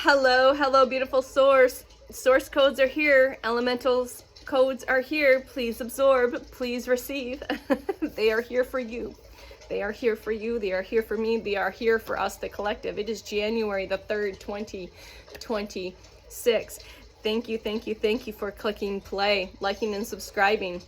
Hello, hello, beautiful source. Source codes are here. Elementals codes are here. Please absorb, please receive. They are here for you. They are here for you. They are here for me. They are here for us, the collective. It is January the 3rd, 2026. Thank you, thank you, thank you for clicking play, liking, and subscribing.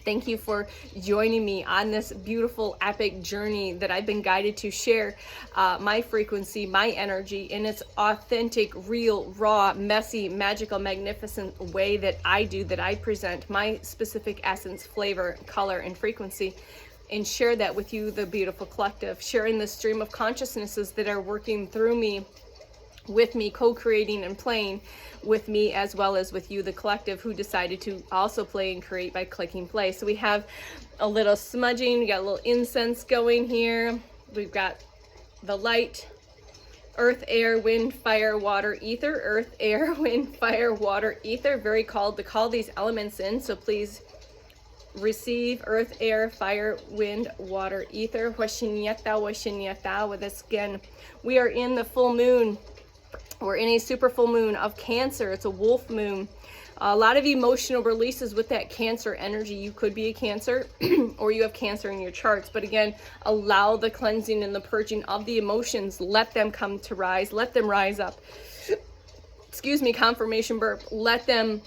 Thank you for joining me on this beautiful, epic journey that I've been guided to share my frequency, my energy in its authentic, real, raw, messy, magical, magnificent way that I present my specific essence, flavor, color, and frequency, and share that with you, the beautiful collective, sharing the stream of consciousnesses that are working through me, with me, co-creating and playing with me, as well as with you, the collective, who decided to also play and create by clicking play. So we have a little smudging, we got a little incense going here. We've got the light, earth, air, wind, fire, water, ether. Earth, air, wind, fire, water, ether. Very called to call these elements in. So please receive earth, air, fire, wind, water, ether. Washinyata with us again. We are in the full moon. We're in a super full moon of Cancer. It's a wolf moon. A lot of emotional releases with that Cancer energy. You could be a Cancer or you have Cancer in your charts. But again, allow the cleansing and the purging of the emotions. Let them come to rise. Let them rise up. Excuse me, confirmation burp. Let them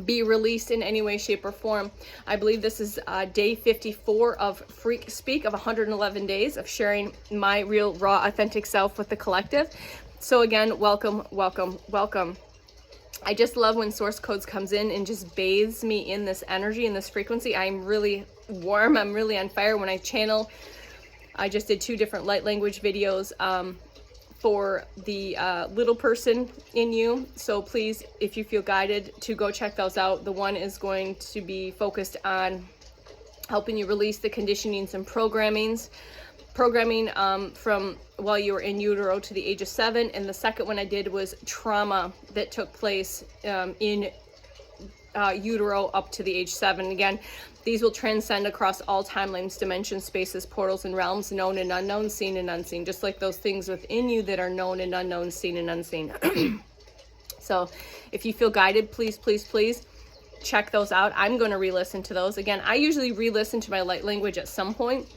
be released in any way, shape, or form. I believe this is day 54 of FreQSpeak, of 111 days of sharing my real, raw, authentic self with the collective. So again, welcome, welcome, welcome. I just love when source codes comes in and just bathes me in this energy and this frequency. I'm really warm. I'm really on fire when I channel. I just did 2 different light language videos for the little person in you. So please, if you feel guided to go check those out. The one is going to be focused on helping you release the conditionings and programming from while you were in utero to the age of 7, and the second one I did was trauma that took place in utero up to the age 7. Again, these will transcend across all timelines, dimensions, spaces, portals, and realms, known and unknown, seen and unseen, just like those things within you that are known and unknown, seen and unseen. So if you feel guided, please, please, please check those out. I'm going to re-listen to those. Again, I usually re-listen to my light language at some point,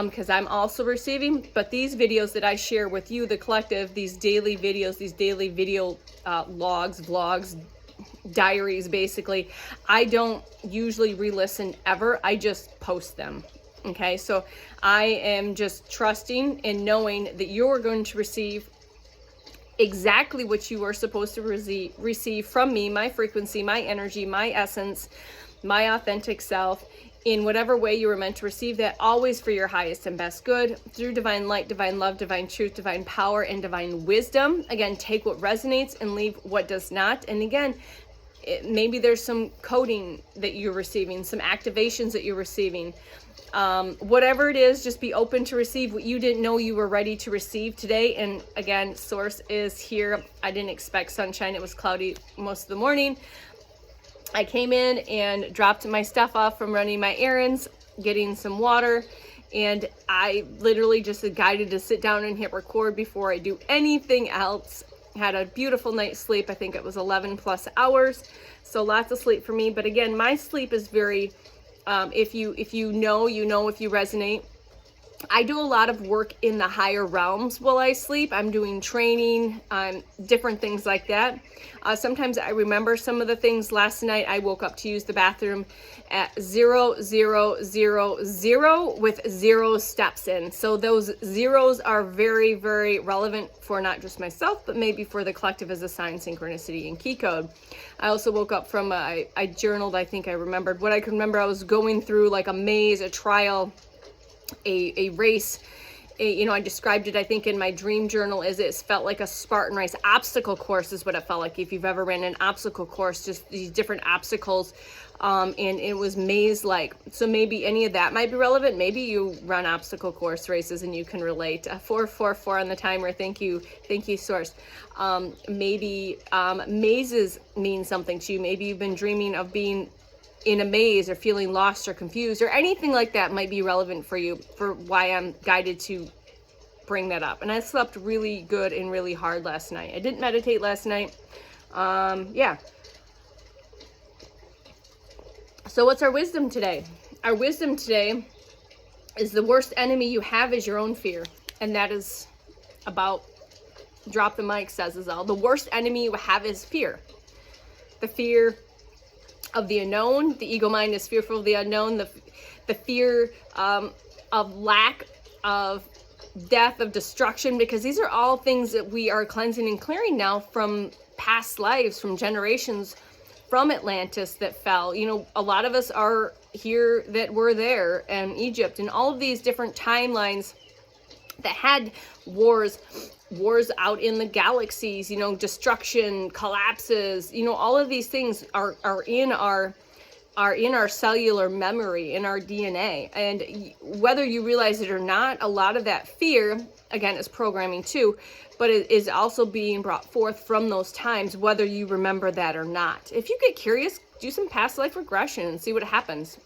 because I'm also receiving, but these videos that I share with you, the collective, these daily videos, these daily video logs, vlogs, diaries, basically, I don't usually re-listen ever. I just post them. Okay, so I am just trusting and knowing that you're going to receive exactly what you are supposed to receive from me, my frequency, my energy, my essence, my authentic self, in whatever way you were meant to receive that, always for your highest and best good, through divine light, divine love, divine truth, divine power, and divine wisdom. Again, take what resonates and leave what does not. And again, maybe there's some coding that you're receiving, some activations that you're receiving. Whatever it is, just be open to receive what you didn't know you were ready to receive today. And again, source is here. I didn't expect sunshine. It was cloudy most of the morning. I came in and dropped my stuff off from running my errands, getting some water, and I literally just guided to sit down and hit record before I do anything else. Had a beautiful night's sleep. I think it was 11 plus hours, so lots of sleep for me. But again, my sleep is very, if you know, if you resonate. I do a lot of work in the higher realms while I sleep. I'm doing training, different things like that. Sometimes I remember some of the things. Last night I woke up to use the bathroom at 0, 0, 0, 0 with 0 steps in. So those zeros are very, very relevant for not just myself, but maybe for the collective as a sign, synchronicity, and key code. I also woke up from, I journaled, I think I remembered. What I can remember, I was going through like a maze, a trial, a race. I described it, I think, in my dream journal as it felt like a Spartan race. Obstacle course is what it felt like. If you've ever ran an obstacle course, just these different obstacles, and it was maze-like. So maybe any of that might be relevant. Maybe you run obstacle course races and you can relate. 444 on the timer. Thank you, source. Maybe mazes mean something to you. Maybe you've been dreaming of being in a maze or feeling lost or confused or anything like that might be relevant for you, for why I'm guided to bring that up. And I slept really good and really hard last night. I didn't meditate last night. Yeah. So what's our wisdom today? Our wisdom today is the worst enemy you have is your own fear. And that is about, drop the mic says is all. The worst enemy you have is fear. The fear of the unknown. The ego mind is fearful of the unknown. The fear of lack, of death, of destruction, because these are all things that we are cleansing and clearing now from past lives, from generations from Atlantis that fell. You know, a lot of us are here that were there, and Egypt, and all of these different timelines that had wars out in the galaxies, you know, destruction, collapses, you know, all of these things are in our cellular memory, in our DNA. And whether you realize it or not, a lot of that fear, again, is programming too, but it is also being brought forth from those times, whether you remember that or not. If you get curious, do some past life regression and see what happens.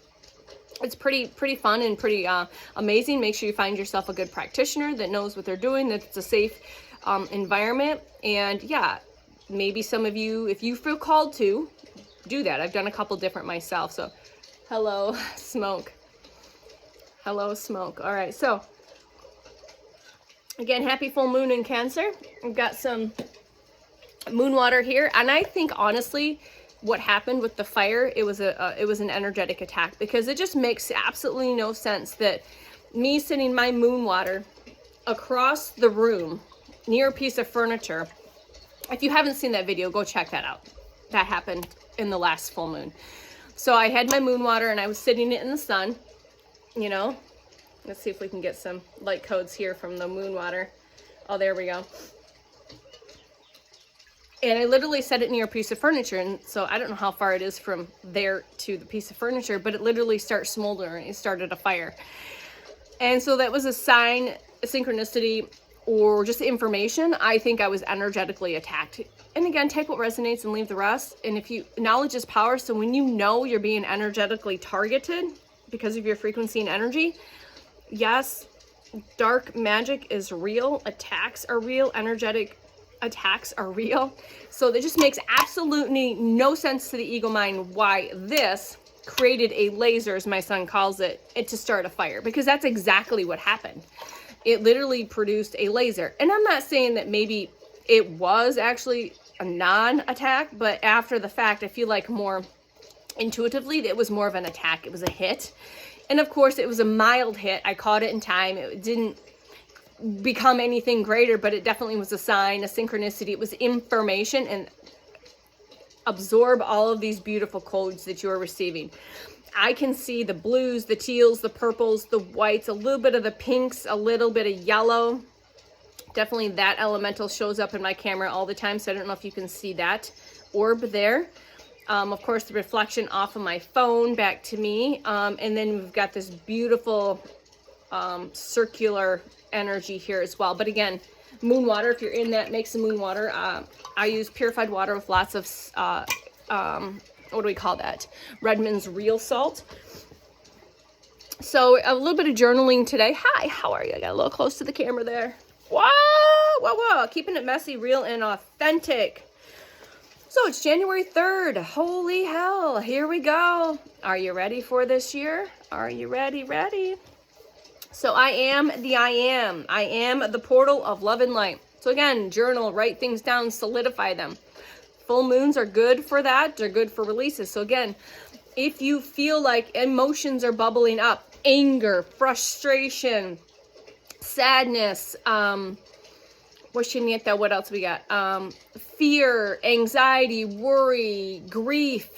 It's pretty fun and pretty amazing. Make sure you find yourself a good practitioner that knows what they're doing, that it's a safe environment. And yeah, maybe some of you, if you feel called to, do that. I've done a couple different myself. So hello, smoke. Hello, smoke. All right. So again, happy full moon in Cancer. I've got some moon water here. And I think honestly, what happened with the fire, it was an energetic attack, because it just makes absolutely no sense that me sitting my moon water across the room near a piece of furniture. If you haven't seen that video, go check that out. That happened in the last full moon. So I had my moon water and I was sitting it in the sun, you know. Let's see if we can get some light codes here from the moon water. Oh, there we go. And I literally set it near a piece of furniture. And so I don't know how far it is from there to the piece of furniture, but it literally started smoldering. It started a fire. And so that was a sign, a synchronicity, or just information. I think I was energetically attacked. And again, take what resonates and leave the rest. And if you, knowledge is power. So when you know you're being energetically targeted because of your frequency and energy, yes, dark magic is real. Attacks are real. Energetic attacks are real. So that just makes absolutely no sense to the ego mind why this created a laser, as my son calls it, to start a fire, because that's exactly what happened. It literally produced a laser. And I'm not saying that maybe it was actually a non-attack, but after the fact, I feel like more intuitively it was more of an attack. It was a hit. And of course it was a mild hit. I caught it in time. It didn't become anything greater, but it definitely was a sign, a synchronicity. It was information, and absorb all of these beautiful codes that you're receiving. I can see the blues, the teals, the purples, the whites, a little bit of the pinks, a little bit of yellow. Definitely that elemental shows up in my camera all the time, so I don't know if you can see that orb there. Of course, the reflection off of my phone back to me. And then we've got this beautiful circular energy here as well. But again, moon water, if you're in that, make some moon water. I use purified water with lots of, what do we call that? Redmond's real salt. So a little bit of journaling today. Hi, how are you? I got a little close to the camera there. Whoa, whoa, whoa. Keeping it messy, real, and authentic. So it's January 3rd. Holy hell. Here we go. Are you ready for this year? Are you ready? So I am the I am. I am the portal of love and light. So again, journal, write things down, solidify them. Full moons are good for that. They're good for releases. So again, if you feel like emotions are bubbling up, anger, frustration, sadness, what else we got? Fear, anxiety, worry, grief,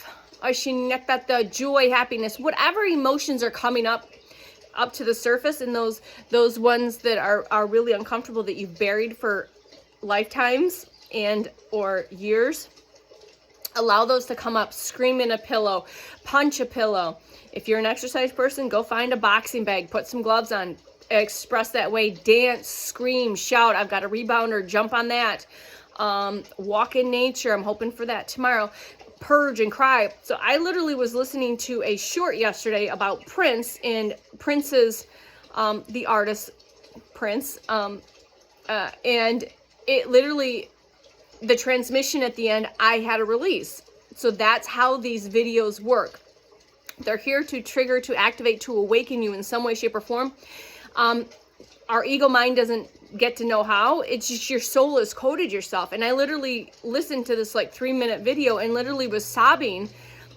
joy, happiness, whatever emotions are coming up to the surface, and those ones that are really uncomfortable that you've buried for lifetimes and or years, allow those to come up. Scream in a pillow, punch a pillow. If you're an exercise person, go find a boxing bag, put some gloves on, express that way, dance, scream, shout. I've got a rebounder, jump on that. Walk in nature. I'm hoping for that tomorrow. Purge and cry. So I literally was listening to a short yesterday about Prince, and Prince's, the artist Prince, And it literally, the transmission at the end, I had a release. So that's how these videos work. They're here to trigger, to activate, to awaken you in some way, shape, or form. Our ego mind doesn't get to know how. It's just your soul has coded yourself. And I literally listened to this like 3-minute video and literally was sobbing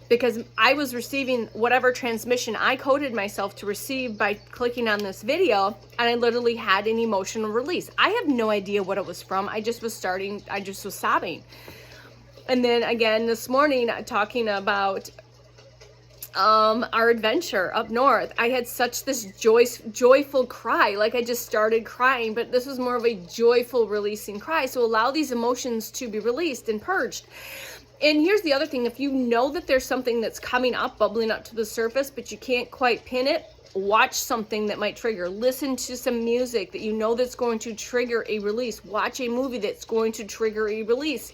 because I was receiving whatever transmission I coded myself to receive by clicking on this video, and I literally had an emotional release. I have no idea what it was from. I just was sobbing. And then again this morning, talking about our adventure up north, I had such this joyful cry. Like I just started crying, but this was more of a joyful releasing cry. So allow these emotions to be released and purged. And here's the other thing. If you know that there's something that's coming up, bubbling up to the surface, but you can't quite pin it, watch something that might trigger. Listen to some music that you know that's going to trigger a release. Watch a movie that's going to trigger a release.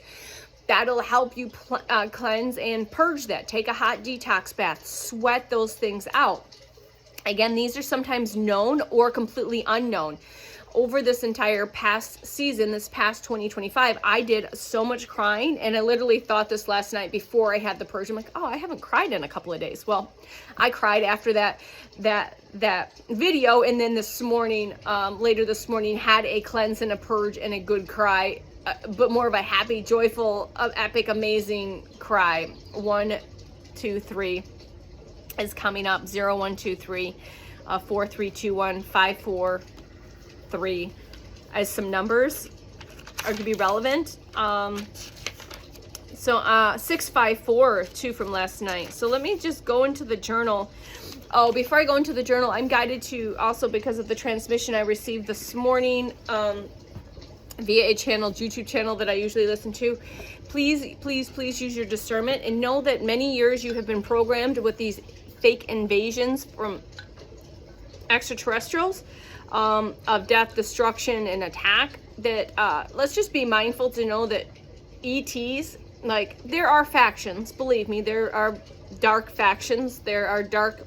That'll help you cleanse and purge that. Take a hot detox bath. Sweat those things out. Again, these are sometimes known or completely unknown. Over this entire past season, this past 2025, I did so much crying, and I literally thought this last night before I had the purge. I'm like, oh, I haven't cried in a couple of days. Well, I cried after that video, and then this morning, later this morning, had a cleanse and a purge and a good cry, but more of a happy, joyful, epic, amazing cry. 1, 2, 3 is coming up. 0, 1, 2, 3, 4, 3, 2, 1, 5, 4, 3 as some numbers are to be relevant. So 654 too from last night. So let me just go into the journal. Oh, before I go into the journal, I'm guided to also, because of the transmission I received this morning via a channel, YouTube channel that I usually listen to. Please, please, please use your discernment and know that many years you have been programmed with these fake invasions from extraterrestrials, of death, destruction, and attack. That let's just be mindful to know that ETs, like, there are factions, believe me, there are dark factions, there are dark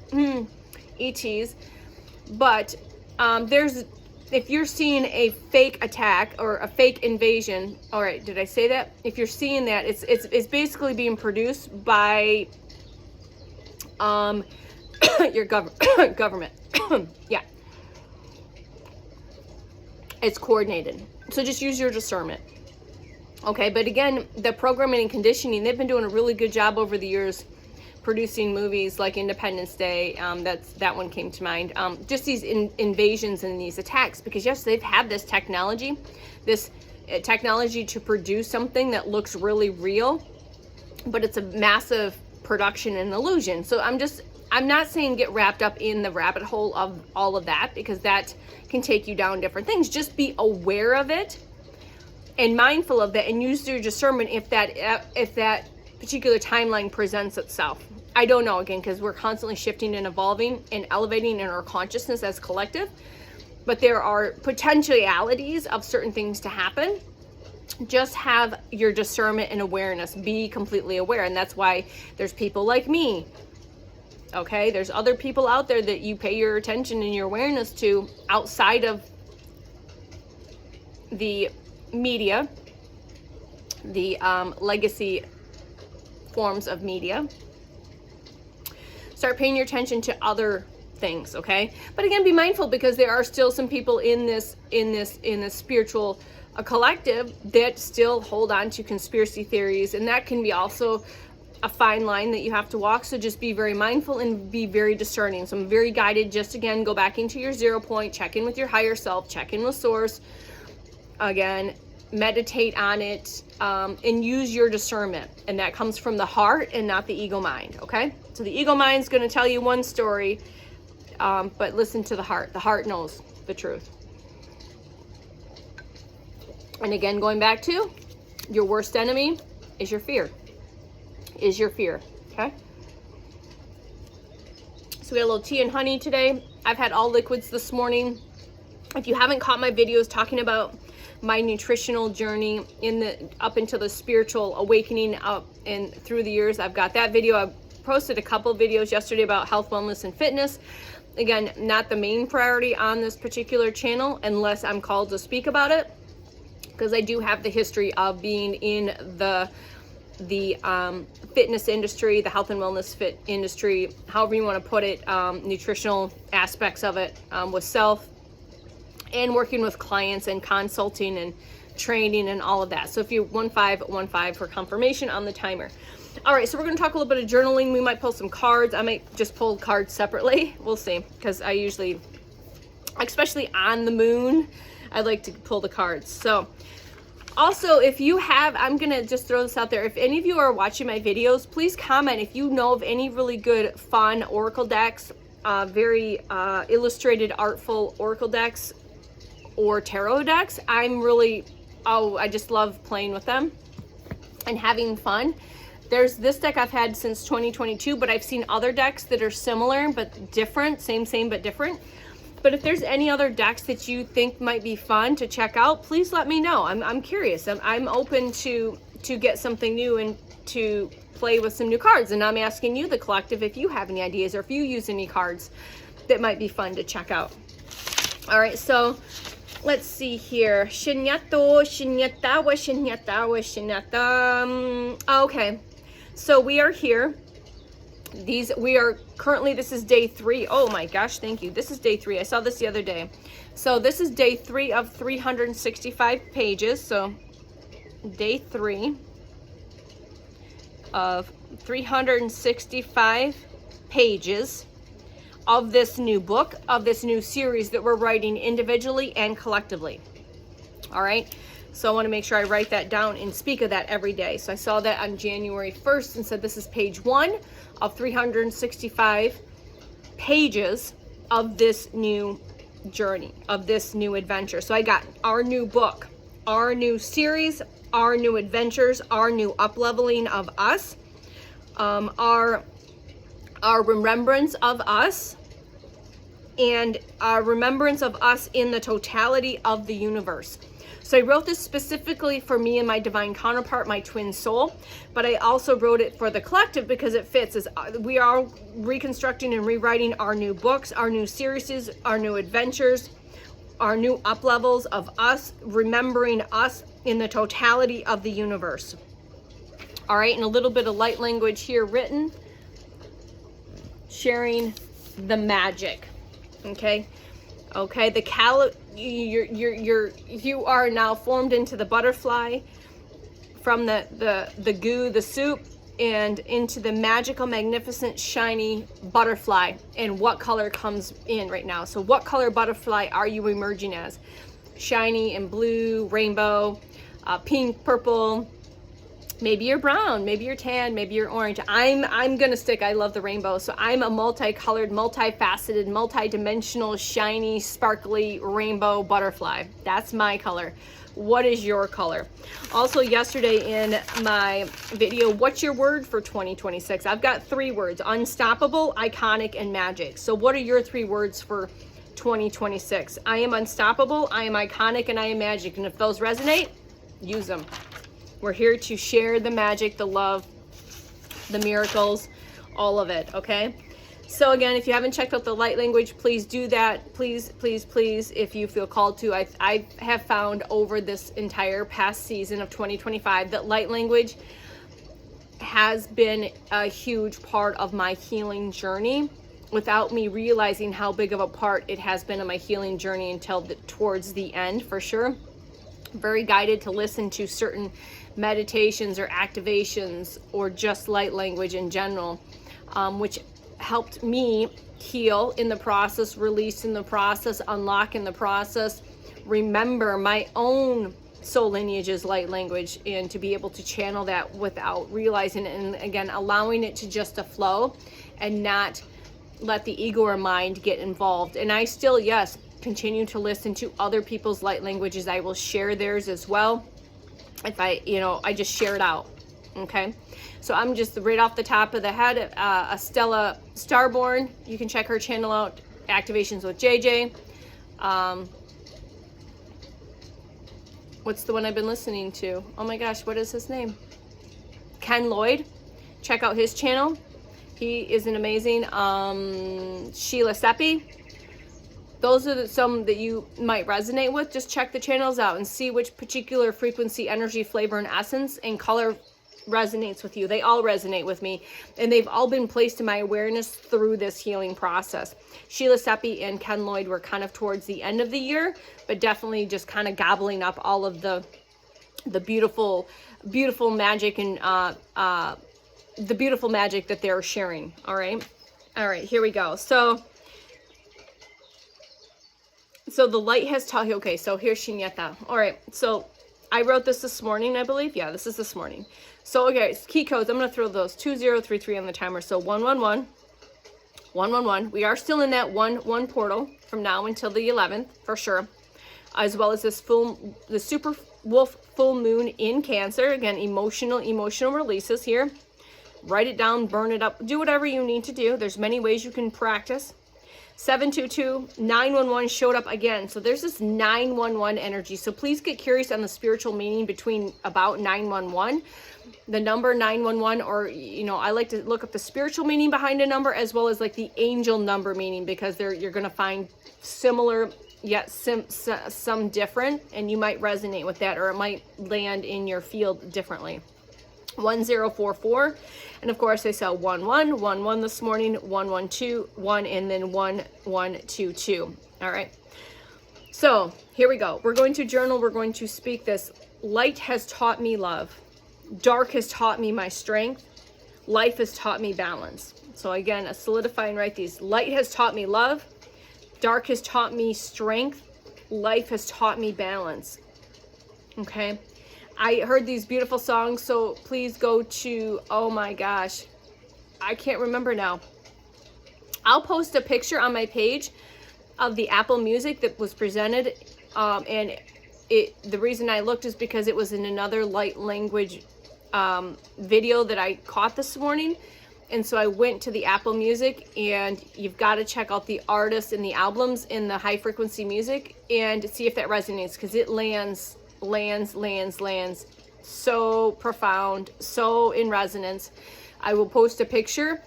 ETs, but if you're seeing a fake attack or a fake invasion, all right, did I say that? If you're seeing that, it's basically being produced by your government. Yeah. It's coordinated. So just use your discernment. Okay, but again, the programming and conditioning, they've been doing a really good job over the years producing movies like Independence Day. That one came to mind. Just these invasions and these attacks, because yes, they've had this technology to produce something that looks really real, but it's a massive production and illusion. So I'm not saying get wrapped up in the rabbit hole of all of that, because that can take you down different things. Just be aware of it and mindful of that, and use your discernment if that particular timeline presents itself. I don't know, again, because we're constantly shifting and evolving and elevating in our consciousness as collective, but there are potentialities of certain things to happen. Just have your discernment and awareness. Be completely aware, and that's why there's people like me. Okay, there's other people out there that you pay your attention and your awareness to outside of the media, the legacy forms of media. Start paying your attention to other things, okay? But again, be mindful, because there are still some people in this spiritual collective that still hold on to conspiracy theories, and that can be also a fine line that you have to walk. So just be very mindful and be very discerning. So I'm very guided. Just again, go back into your 0 point, check in with your higher self, check in with source. Again, meditate on it, and use your discernment. And that comes from the heart and not the ego mind. Okay. So the ego mind is going to tell you one story, but listen to the heart. The heart knows the truth. And again, going back to your worst enemy is your fear. Okay? So we had a little tea and honey today. I've had all liquids this morning. If you haven't caught my videos talking about my nutritional journey up into the spiritual awakening up and through the years, I've got that video. I posted a couple videos yesterday about health, wellness, and fitness. Again, not the main priority on this particular channel unless I'm called to speak about it. because I do have the history of being in the fitness industry, the health and wellness fit industry, however you want to put it, nutritional aspects of it, with self, and working with clients and consulting and training and all of that. So if you 1515 for confirmation on the timer. All right, so we're going to talk a little bit of journaling. We might pull some cards. I might just pull cards separately. We'll see, because I usually, especially on the moon, I like to pull the cards. So also, if you have, I'm going to just throw this out there. If any of you are watching my videos, please comment if you know of any really good, fun oracle decks, very illustrated, artful oracle decks or tarot decks. I just love playing with them and having fun. There's this deck I've had since 2022, but I've seen other decks that are similar but different, same but different. But if there's any other decks that you think might be fun to check out, please let me know. I'm curious. I'm open to get something new and to play with some new cards. And I'm asking you, the collective, if you have any ideas or if you use any cards that might be fun to check out. All right, so let's see here. Shinyata. Okay, so we are here. This is day 3. Oh my gosh, thank you. This is day 3. I saw this the other day. So this is day 3 of 365 pages. So day 3 of 365 pages of this new book, of this new series that we're writing individually and collectively. All right. So I want to make sure I write that down and speak of that every day. So I saw that on January 1st and said this is page 1 of 365 pages of this new journey, of this new adventure. So I got our new book, our new series, our new adventures, our new up-leveling of us, our remembrance of us, and our remembrance of us in the totality of the universe. So I wrote this specifically for me and my divine counterpart, my twin soul, but I also wrote it for the collective because it fits, as we are reconstructing and rewriting our new books, our new series, our new adventures, our new up levels of us, remembering us in the totality of the universe. All right, and a little bit of light language here written, sharing the magic. Okay, you are now formed into the butterfly, from the goo, the soup, and into the magical, magnificent, shiny butterfly. And what color comes in right now? So what color butterfly are you emerging as? Shiny and blue, rainbow, pink, purple. Maybe you're brown, maybe you're tan, maybe you're orange. I'm gonna stick, I love the rainbow. So I'm a multicolored, multifaceted, multidimensional, shiny, sparkly rainbow butterfly. That's my color. What is your color? Also yesterday in my video, what's your word for 2026? I've got 3 words: unstoppable, iconic, and magic. So what are your 3 words for 2026? I am unstoppable, I am iconic, and I am magic. And if those resonate, use them. We're here to share the magic, the love, the miracles, all of it, okay? So again, if you haven't checked out the light language, please do that. Please, please, please, if you feel called to. I have found over this entire past season of 2025 that light language has been a huge part of my healing journey without me realizing how big of a part it has been of my healing journey until towards the end, for sure. Very guided to listen to certain meditations or activations or just light language in general, which helped me heal in the process, release in the process, unlock in the process, remember my own soul lineage's light language, and to be able to channel that without realizing it, and again allowing it to just to flow and not let the ego or mind get involved. And I still, yes, continue to listen to other people's light languages. I will share theirs as well. If I just share it out. Okay. So I'm just right off the top of the head, Estella Starborn. You can check her channel out, Activations with JJ. What's the one I've been listening to? Oh my gosh, what is his name? Ken Lloyd. Check out his channel. He is an amazing, Sheila Seppi. those are some that you might resonate with. Just check the channels out and see which particular frequency, energy, flavor, and essence and color resonates with you. They all resonate with me, and they've all been placed in my awareness through this healing process. Sheila Seppi and Ken Lloyd were kind of towards the end of the year, but definitely just kind of gobbling up all of the beautiful magic and the beautiful magic that they're sharing. All right, here we go. So the light has taught. Okay, so here's Shinyeta. All right, so I wrote this morning, I believe. Yeah, this is this morning. So, okay, key codes. I'm going to throw those 2033 on the timer. So 111, 111. We are still in that 1 portal from now until the 11th, for sure. As well as the super wolf full moon in Cancer. Again, emotional releases here. Write it down, burn it up, do whatever you need to do. There's many ways you can practice. 722, 911 showed up again. So there's this 911 energy. So please get curious on the spiritual meaning about 911. The number 911, or, you know, I like to look up the spiritual meaning behind a number as well as like the angel number meaning, because you're going to find similar yet some different, and you might resonate with that, or it might land in your field differently. 1044, and of course I saw 11 this morning, 112, 1, and then 1122. All right, so here we go. We're going to journal. We're going to speak this. Light has taught me love. Dark has taught me my strength. Life has taught me balance. So again, solidify and write these. Light has taught me love. Dark has taught me strength. Life has taught me balance. Okay. I heard these beautiful songs, so please go to, oh my gosh, I can't remember now. I'll post a picture on my page of the Apple Music that was presented, and the reason I looked is because it was in another light language video that I caught this morning, and so I went to the Apple Music, and you've got to check out the artists and the albums in the high frequency music and see if that resonates, because it lands so profound, so in resonance. I will post a picture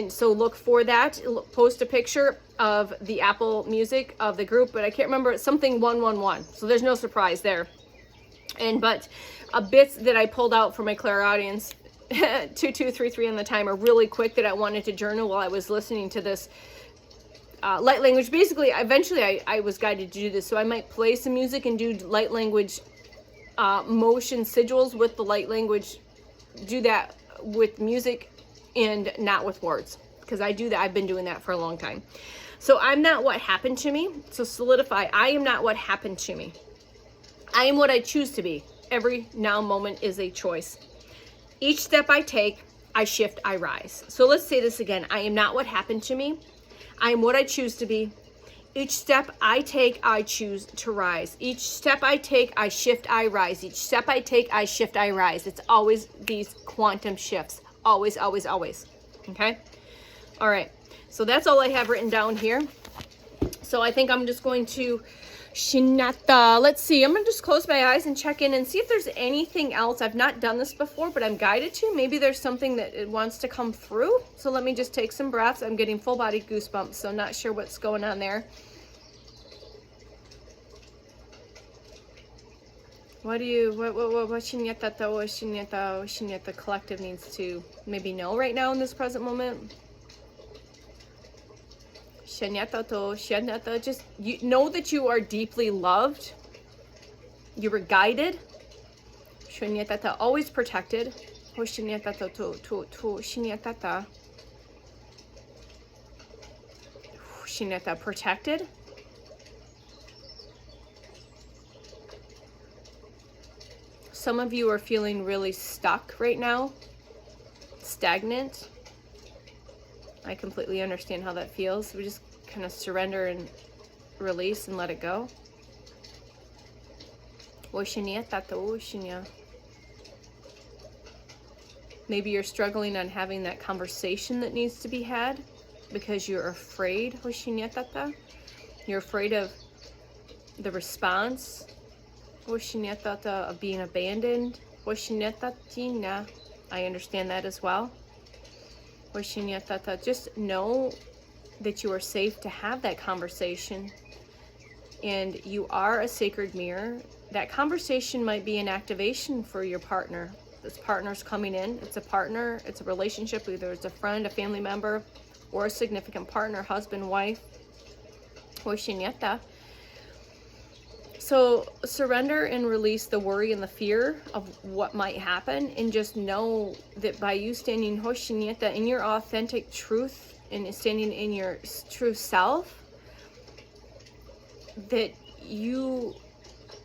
so look for that. Post a picture of the Apple Music of the group, but I can't remember. It's something 111, so there's no surprise there. But bits that I pulled out for my clairaudience 2233 on the timer really quick that I wanted to journal while I was listening to this light language. Basically, eventually I was guided to do this, so I might play some music and do light language motion sigils with the light language. Do that with music and not with words, because I do that. I've been doing that for a long time. So I'm not what happened to me. So solidify. I am not what happened to me. I am what I choose to be. Every now moment is a choice. Each step I take, I shift, I rise. So let's say this again. I am not what happened to me. I am what I choose to be. Each step I take, I choose to rise. Each step I take, I shift, I rise. Each step I take, I shift, I rise. It's always these quantum shifts. Always, always, always. Okay? All right. So that's all I have written down here. So I think I'm just going to Shinata. Let's see. I'm going to just close my eyes and check in and see if there's anything else. I've not done this before, but I'm guided to. Maybe there's something that it wants to come through. So let me just take some breaths. I'm getting full body goosebumps, so not sure what's going on there. What Shinyata collective needs to maybe know right now in this present moment? Shinyata, just you know that you are deeply loved. You were guided. Shinyata, always protected. Shinyata, protected. Some of you are feeling really stuck right now, stagnant. I completely understand how that feels. We just kind of surrender and release and let it go. Maybe you're struggling on having that conversation that needs to be had because you're afraid. You're afraid of the response. Of being abandoned. I understand that as well. Just know that you are safe to have that conversation, and you are a sacred mirror. That conversation might be an activation for your partner. This partner's coming in. It's a partner. It's a relationship. Either it's a friend, a family member, or a significant partner, husband, wife, or shinyeta. So surrender and release the worry and the fear of what might happen, and just know that by you standing hoshinyeta in your authentic truth and standing in your true self, that you,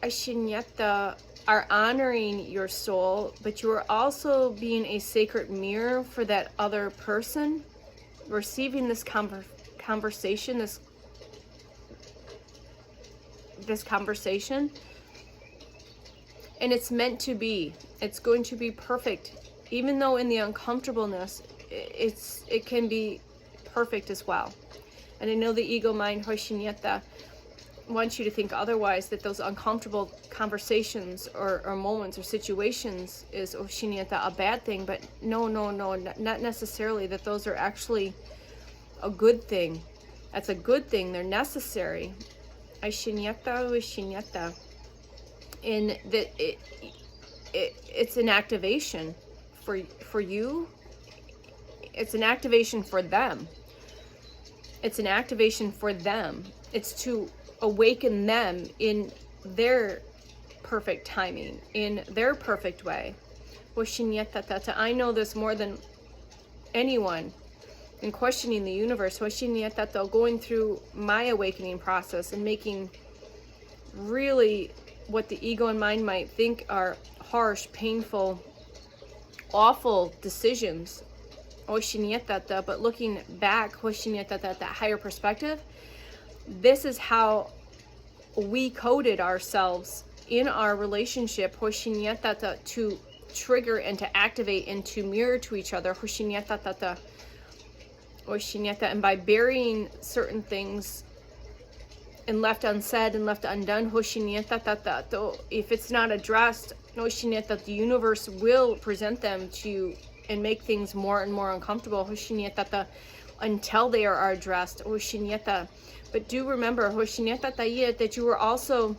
Ashinyeta, are honoring your soul, but you are also being a sacred mirror for that other person, receiving this conversation, this conversation, and it's meant to be. It's going to be perfect, even though in the uncomfortableness, it can be perfect as well. And I know the ego mind, Hoshinyeta, wants you to think otherwise, that those uncomfortable conversations or moments or situations is Hoshinyeta a bad thing, but no, not necessarily. That those are actually a good thing. That's a good thing. They're necessary. Ashinyeta, in that it's an activation for you. It's an activation for them. It's an activation for them. It's to awaken them in their perfect timing, in their perfect way. I know this more than anyone in questioning the universe. Going through my awakening process and making really what the ego and mind might think are harsh, painful, awful decisions. But looking back, that higher perspective, this is how we coded ourselves in our relationship, to trigger and to activate and to mirror to each other. And by burying certain things and left unsaid and left undone, if it's not addressed, the universe will present them to you and make things more and more uncomfortable, until they are addressed. But do remember, that you were also,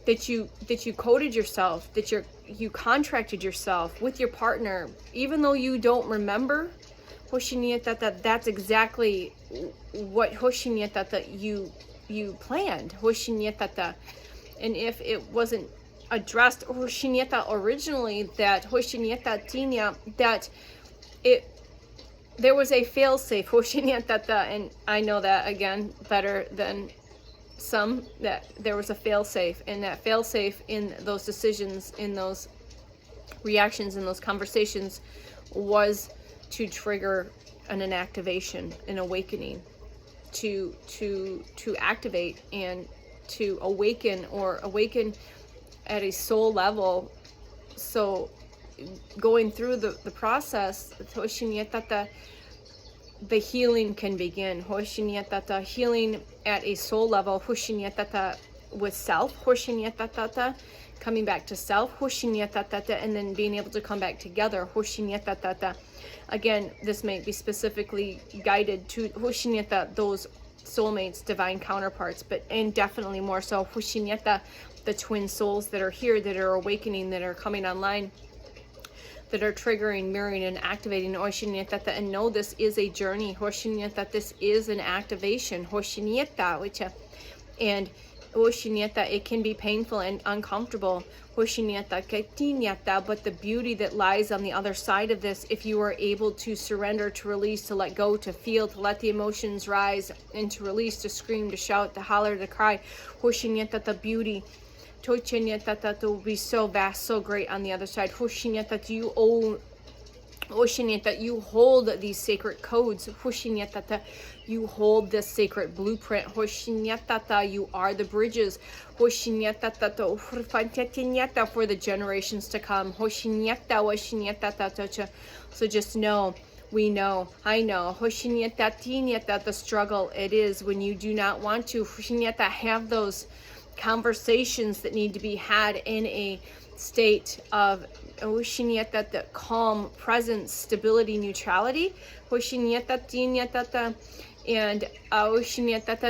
that you coded yourself, that you contracted yourself with your partner, even though you don't remember. That's exactly what you planned. And if it wasn't addressed originally, that there was a fail-safe, and I know that again better than some, that there was a fail-safe, and that fail-safe in those decisions, in those reactions, in those conversations, was to trigger an activation, an awakening, to activate and to awaken at a soul level. So going through the process, the healing can begin. Healing at a soul level, with self, coming back to self, and then being able to come back together. Again, this may be specifically guided to those soulmates, divine counterparts, and definitely more so the twin souls that are here, that are awakening, that are coming online, that are triggering, mirroring, and activating. And know this is a journey. This is an activation. And it can be painful and uncomfortable. But the beauty that lies on the other side of this, if you are able to surrender, to release, to let go, to feel, to let the emotions rise, and to release, to scream, to shout, to holler, to cry, the beauty will be so vast, so great on the other side. You hold these sacred codes. You hold this sacred blueprint. You are the bridges for the generations to come. So just know, we know, I know, the struggle it is when you do not want to have those conversations that need to be had in a state of the calm, presence, stability, neutrality. And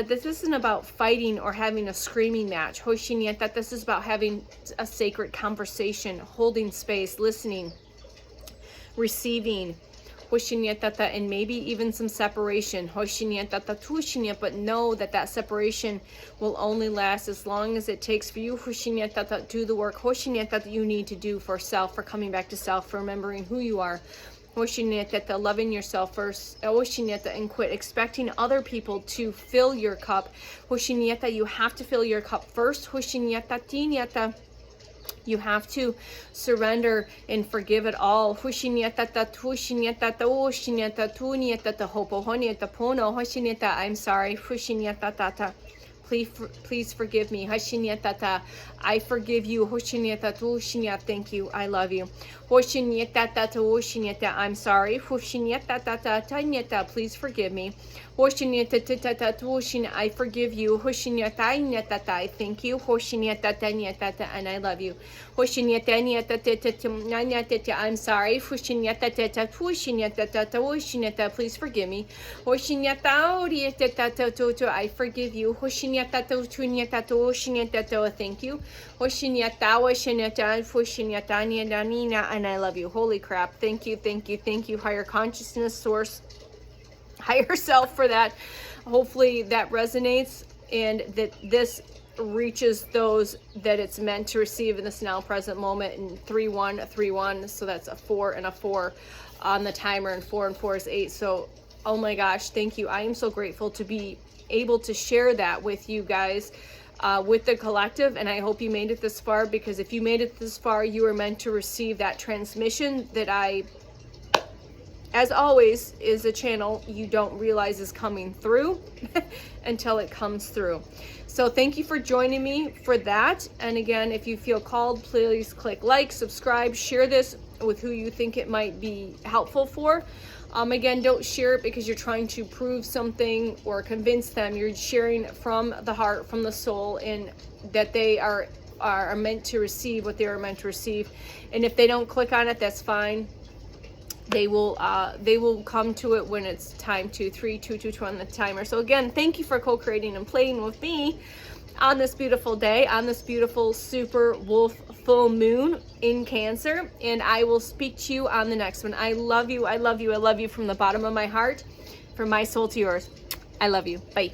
this isn't about fighting or having a screaming match. This is about having a sacred conversation, holding space, listening, receiving, and maybe even some separation. But know that that separation will only last as long as it takes for you. Do the work that you need to do for self, for coming back to self, for remembering who you are. Loving yourself first, and quit expecting other people to fill your cup. You have to fill your cup first. You have to surrender and forgive it all. I'm sorry. Please forgive me. I forgive you. Thank you. I love you. I'm sorry. Please forgive me. I forgive you. I thank you. And I love you. I'm sorry. Please forgive me. I forgive you. Thank you. And I love you. Holy crap. Thank you. Higher consciousness, source, higher self, for that. Hopefully that resonates and that this reaches those that it's meant to receive in this now present moment. And 3-1-3-1, so that's a 4 and a 4 on the timer, and 4 and 4 is 8. So oh my gosh, thank you. I am so grateful to be able to share that with you guys, with the collective. And I hope you made it this far, because if you made it this far, you are meant to receive that transmission that I, as always, is a channel you don't realize is coming through until it comes through. So thank you for joining me for that. And again, if you feel called, please click like, subscribe, share this with who you think it might be helpful for. Again, don't share it because you're trying to prove something or convince them. You're sharing from the heart, from the soul, and that they are meant to receive what they are meant to receive. And if they don't click on it, that's fine. They will come to it when it's time to. 3, 2, 2, 2 on the timer. So again, thank you for co-creating and playing with me on this beautiful day, on this beautiful super wolf full moon in Cancer. And I will speak to you on the next one. I love you. I love you. I love you from the bottom of my heart, from my soul to yours. I love you. Bye.